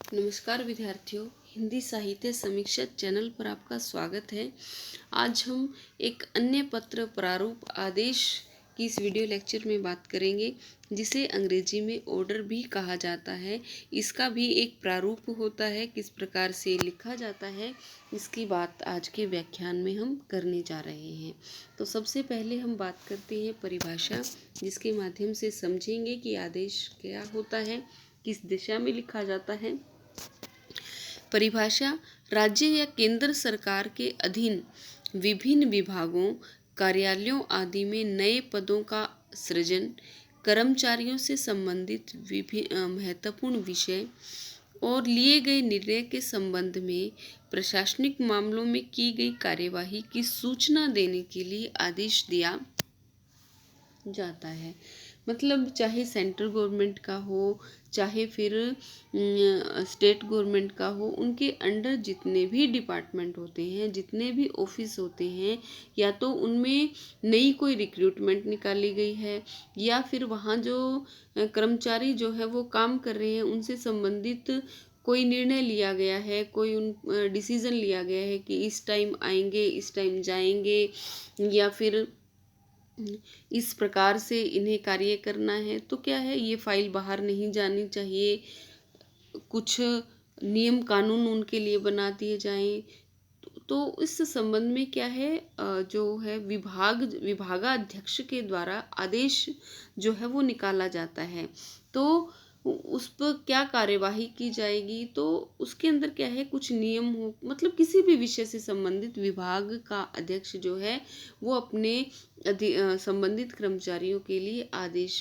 नमस्कार विद्यार्थियों, हिंदी साहित्य समीक्षा चैनल पर आपका स्वागत है। आज हम एक अन्य पत्र प्रारूप आदेश की इस वीडियो लेक्चर में बात करेंगे, जिसे अंग्रेजी में ऑर्डर भी कहा जाता है। इसका भी एक प्रारूप होता है, किस प्रकार से लिखा जाता है, इसकी बात आज के व्याख्यान में हम करने जा रहे हैं। तो सबसे पहले हम बात करते हैं परिभाषा, जिसके माध्यम से समझेंगे कि आदेश क्या होता है, किस दिशा में लिखा जाता है। परिभाषा राज्य या केंद्र सरकार के अधीन विभिन्न विभागों, कार्यालयों आदि में नए पदों का सृजन, कर्मचारियों से संबंधित विभिन्न महत्वपूर्ण विषय और लिए गए निर्णय के संबंध में प्रशासनिक मामलों में की गई कार्यवाही की सूचना देने के लिए आदेश दिया जाता है। मतलब चाहे सेंट्रल गवर्नमेंट का हो, चाहे फिर स्टेट गवर्नमेंट का हो, उनके अंडर जितने भी डिपार्टमेंट होते हैं, जितने भी ऑफिस होते हैं, या तो उनमें नई कोई रिक्रूटमेंट निकाली गई है, या फिर वहाँ जो कर्मचारी जो है वो काम कर रहे हैं, उनसे संबंधित कोई निर्णय लिया गया है, कोई उन डिसीजन लिया गया है कि इस टाइम आएंगे, इस टाइम जाएंगे, या फिर इस प्रकार से इन्हें कार्य करना है, तो क्या है, ये फाइल बाहर नहीं जानी चाहिए। कुछ नियम कानून उनके लिए बना दिए जाएं। तो इस संबंध में क्या है, जो है विभागाध्यक्ष के द्वारा आदेश जो है वो निकाला जाता है। तो उस पर क्या कार्यवाही की जाएगी, तो उसके अंदर क्या है, कुछ नियम हो, मतलब किसी भी विषय से संबंधित विभाग का अध्यक्ष जो है वो अपने संबंधित कर्मचारियों के लिए आदेश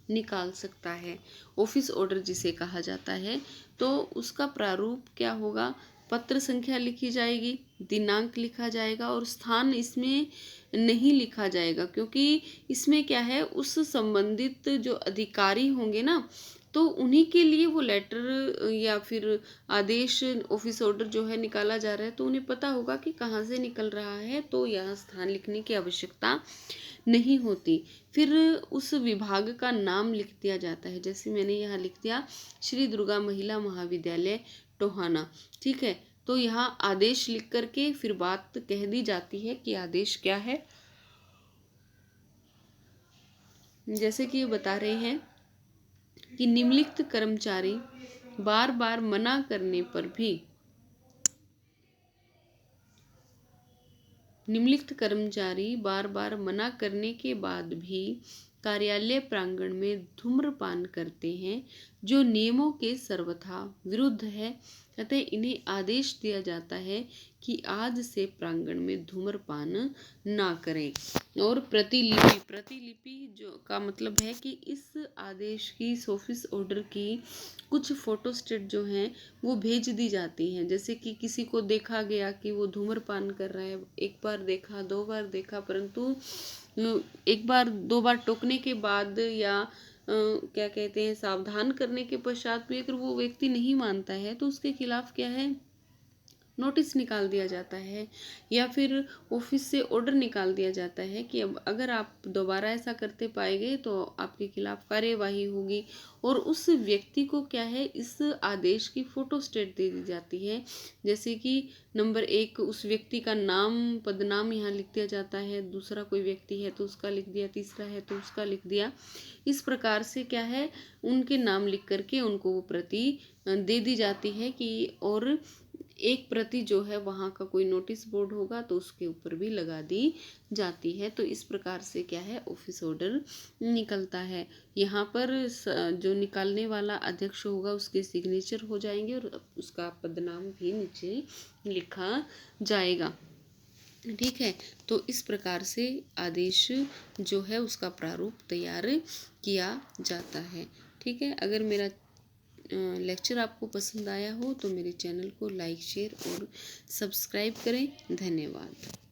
निकाल सकता है। ऑफिस ऑर्डर जिसे कहा जाता है, तो उसका प्रारूप क्या होगा, पत्र संख्या लिखी जाएगी, दिनांक लिखा जाएगा और स्थान इसमें नहीं लिखा जाएगा, क्योंकि इसमें क्या है, उस संबंधित जो अधिकारी होंगे ना, तो उन्हीं के लिए वो लेटर या फिर आदेश, ऑफिस ऑर्डर जो है निकाला जा रहा है, तो उन्हें पता होगा कि कहाँ से निकल रहा है, तो यहाँ स्थान लिखने की आवश्यकता नहीं होती। फिर उस विभाग का नाम लिख दिया जाता है, जैसे मैंने यहाँ लिख दिया श्री दुर्गा महिला महाविद्यालय टोहाना, ठीक है। तो यहाँ आदेश लिख करके फिर बात कह दी जाती है कि आदेश क्या है। जैसे कि ये बता रहे हैं कि निम्नलिखित कर्मचारी बार बार मना करने पर भी निम्नलिखित कर्मचारी बार बार मना करने के बाद भी कार्यालय प्रांगण में धूम्रपान करते हैं, जो नियमों के सर्वथा विरुद्ध है। अतः इन्हें आदेश दिया जाता है कि आज से प्रांगण में धूम्रपान ना करें। और प्रतिलिपि जो का मतलब है कि इस आदेश की, इस ऑफिस ऑर्डर की कुछ फोटोस्टेट जो हैं वो भेज दी जाती हैं। जैसे कि किसी को देखा गया कि वो धूम्रपान कर रहा है, एक बार देखा, दो बार देखा, परंतु एक बार दो बार टोकने के बाद या क्या कहते हैं, सावधान करने के पश्चात भी अगर वो व्यक्ति नहीं मानता है, तो उसके खिलाफ क्या है, नोटिस निकाल दिया जाता है, या फिर ऑफिस से ऑर्डर निकाल दिया जाता है कि अब अगर आप दोबारा ऐसा करते पाए गए तो आपके खिलाफ कार्यवाही होगी। और उस व्यक्ति को क्या है, इस आदेश की फोटो स्टेट दे दी जाती है। जैसे कि नंबर 1 उस व्यक्ति का नाम, पदनाम यहाँ लिख दिया जाता है, दूसरा कोई व्यक्ति है तो उसका लिख दिया, तीसरा है तो उसका लिख दिया। इस प्रकार से क्या है, उनके नाम लिख करके उनको वो प्रति दे दी जाती है कि, और एक प्रति जो है वहाँ का कोई नोटिस बोर्ड होगा तो उसके ऊपर भी लगा दी जाती है। तो इस प्रकार से क्या है, ऑफिस ऑर्डर निकलता है। यहाँ पर जो निकालने वाला अध्यक्ष होगा उसके सिग्नेचर हो जाएंगे और उसका पदनाम भी नीचे लिखा जाएगा, ठीक है। तो इस प्रकार से आदेश जो है उसका प्रारूप तैयार किया जाता है, ठीक है। अगर मेरा लेक्चर आपको पसंद आया हो तो मेरे चैनल को लाइक, शेयर और सब्सक्राइब करें। धन्यवाद।